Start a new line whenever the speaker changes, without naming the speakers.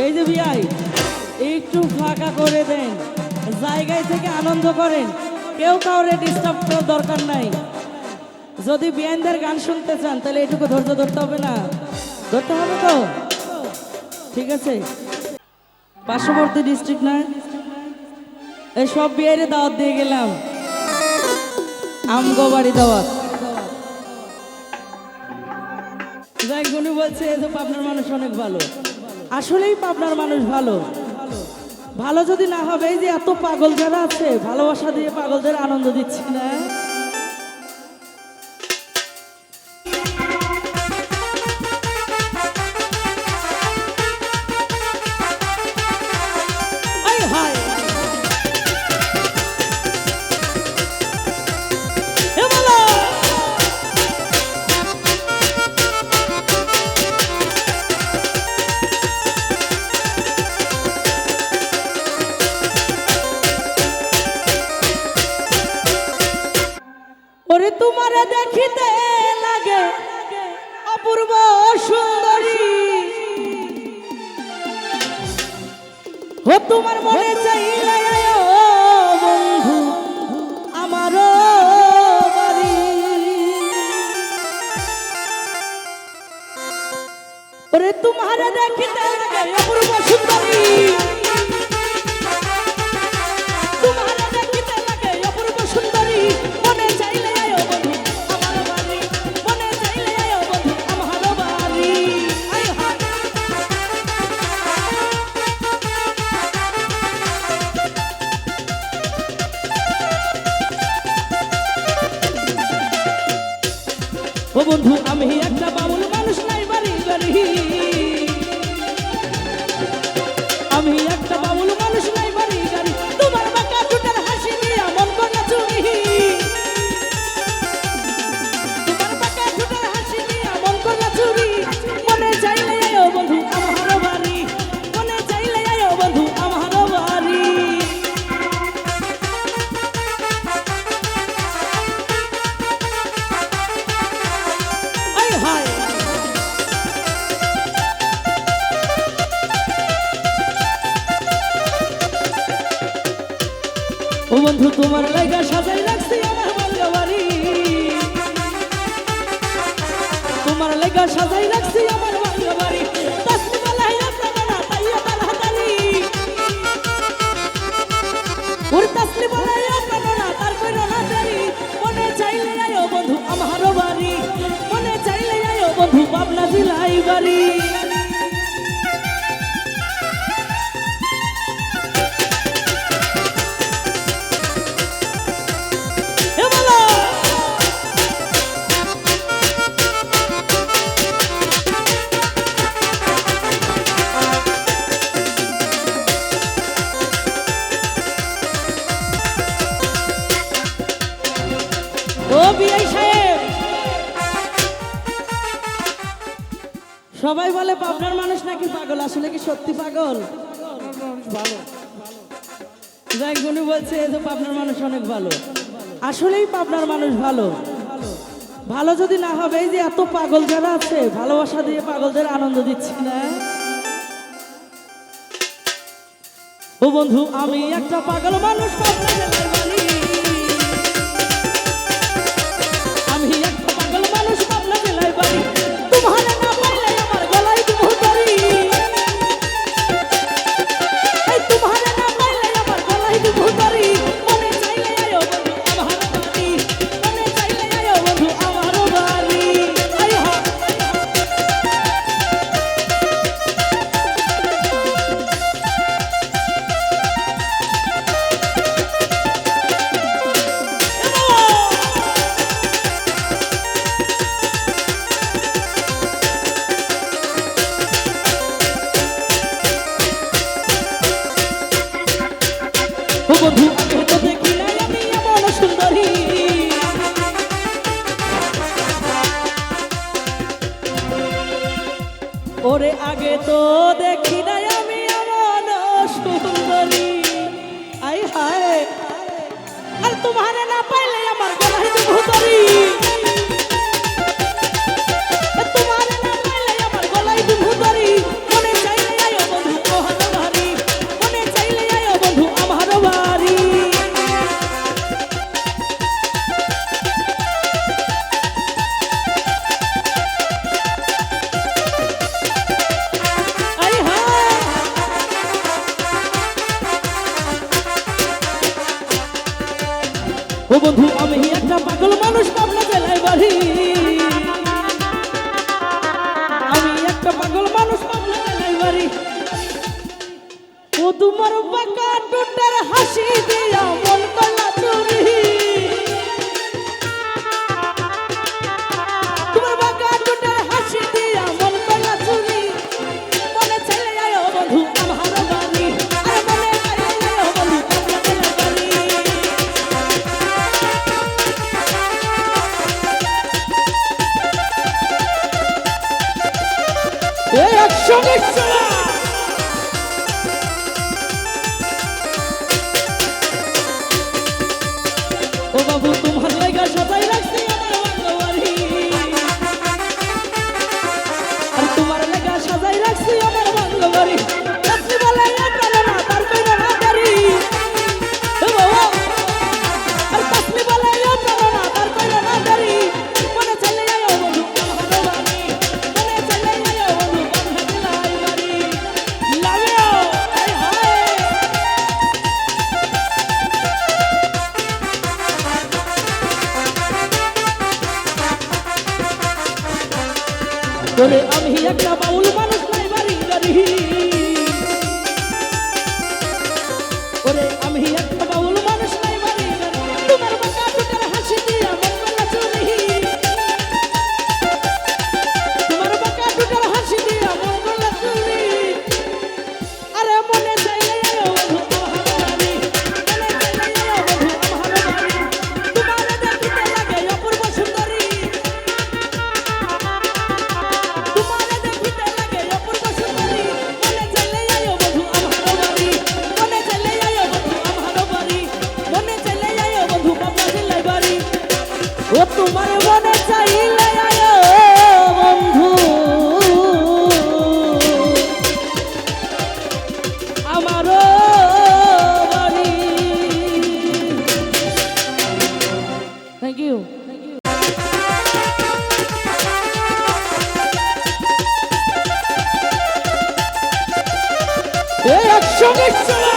এই যে বিয়াই একটু ফাঁকা করে দেন, জায়গায় থেকে আনন্দ করেন, কেউ কাউরে ডিস্টার্ব করার দরকার নাই। যদি বিয়ানদের গান শুনতে চান তাহলে এটুকু ধৈর্য ধরতে হবে না, ধরতে হবে তো? ঠিক আছে, পার্শ্ববর্তী ডিস্ট্রিক্ট না, এই সব বিয়ারে দাওয়াত দিয়ে গেলাম, আমগো বাড়ি দাওয়াত। যাই গুনি বলছে যে পাবনার মানুষ অনেক ভালো, আসলেই পাবনার মানুষ ভালো। ভালো যদি না হবে, এই যে এত পাগল যারা আছে, ভালোবাসা দিয়ে পাগলদের আনন্দ দিচ্ছি না। ওরে তোমারে দেখিতে লাগে অপূর্ব সুন্দরী, ও তোমার মনে চাইলে বন্ধু আমার বাড়ি। ওরে তোমারে দেখিতে লাগে অপূর্ব সুন্দরী, তোমারে দেখিতে লাগে অপূর্ব সুন্দরী, মনে চাইলে ও বন্ধু আমি একটা বাউল মানুষ, নাই বাড়ি বাড়ি, আমি একটা বাউল মানুষ, নাই বাড়ি গাড়ি, তোমার বাঁকা দুটার হাসি নিয়ে মন করে চুরি, তোমার বাঁকা দুটার হাসি নিয়ে মন করে চুরি, মনে চাইলে ও বন্ধু আমার বাড়ি, মনে চাইলে ও বন্ধু আমার বাড়ি। ও বন্ধু তোমার লাগা সাজাই রাখছি আমার বাংলা বাড়ি, তোমার লাগা সাজাই রাখছি আমার বাংলা বাড়ি, তাসলিমালাই আপনারা না তাইয়া তার হাতালি, ওর তাসলিমালাই আপনারা না তার কইরা না দেরি, মনে চাইলে আয়ো বন্ধু আমার বাড়ি, মনে চাইলে আয়ো বন্ধু পাবনা জেলায় বাড়ি। ও বিআই সাহেব, সবাই বলে পাবনার মানুষ নাকি পাগল, আসলে কি সত্যি পাগল? ভালো যাই গুনি বলছে যে পাবনার মানুষ অনেক ভালো, আসলেই পাবনার মানুষ ভালো। ভালো যদি না হবে, এই যে এত পাগল যারা আছে, ভালোবাসা দিয়ে পাগলদের আনন্দ দিচ্ছি না। ও বন্ধু আমি একটা পাগল মানুষ, পাবনা জেলার বাড়ি, আমি একটা পাগল মানুষ, পাবনা জেলায় বাড়ি, তোমারে না পাইলে আমার গলায় দুঃখ করি, এই তোমারে না পাইলে আমার গলায় দুঃখ করি, মনে চাইলে আয়ো বন্ধু আমার বাড়ি, মনে চাইলে আয়ো বন্ধু আমার বাড়ি। আয় হা ও বন্ধু আগে তো দেখি নাই আমি এমন সুন্দরী, ওরে আগে তো দেখি নাই আমি এমন সুন্দরী, আয় হায়, আর তোমারে না পাইলে আমার গলায় দুঃখ করি, তোমারে না পাইলে আমার গলায় দুঃখ করি, মনে চাইলে আয়ো বন্ধু বন্ধু আমি একটা পাগল মানুষ পাবনা জেলায় বাড়ি আমি একটা পাগল মানুষ পাবনা জেলায় বাড়ি ও তোমার বাঁকা ঠোঁটের হাসি দিয়া মন করলা চুরি তোমার বাঁকা ঠোঁটের হাসি দিয়া মন করলা চুরি মনে চলে যায় বন্ধু আমার বাড়ি আরে মনে চলে যায় বন্ধু পাবনা জেলায় বাড়ি একসঙ্গে চলা ও বাবু তোমার লাগা সাজাই রাখছি আমার বাংলাবাড়ি আর তোমার লাগা সাজাই রাখছি আমার বাংলাবাড়ি আপনি বলে আপনারা না তার কইরা না পারি ও বাবা আর আপনি বলে আপনারা না তার কইরা না পারি মনে চলে যায় বন্ধু আমার বাড়ি মনে চলে যায় বন্ধু বাংলা জেলায় বাড়ি লাভে এই হায় বলে আমি একটা বাউল মানুষ নাই বাড়ি গাড়ি ওরে আমি একটা বাউল মানুষ নাই বাড়ি গাড়ি তোমার বাঁকা ঠোঁটের হাসি দিয়া মন করলা চুরি তোমার বাঁকা ঠোঁটের হাসি দিয়া মন করলা চুরি আরে মনে চাইলে আয়ো বন্ধু আমার বাড়ি মনে চাইলে আয়ো বন্ধু আমার বাড়ি তোমার দেখিতে লাগে অপূর্ব সুন্দরী তোমারে দেখিতে লাগে অপূর্ব সুন্দরী মনে চলে আয়ো বন্ধু আমার বাড়ি মনে চলে আয়ো বন্ধু আমার বাড়ি মনে চলে আয়ো বন্ধু পাবনা জেলায় বাড়ি ও তোমার মনে চাইলে আয়ো বন্ধু আমার বাড়ি থ্যাংক ইউ একসঙ্গে চলা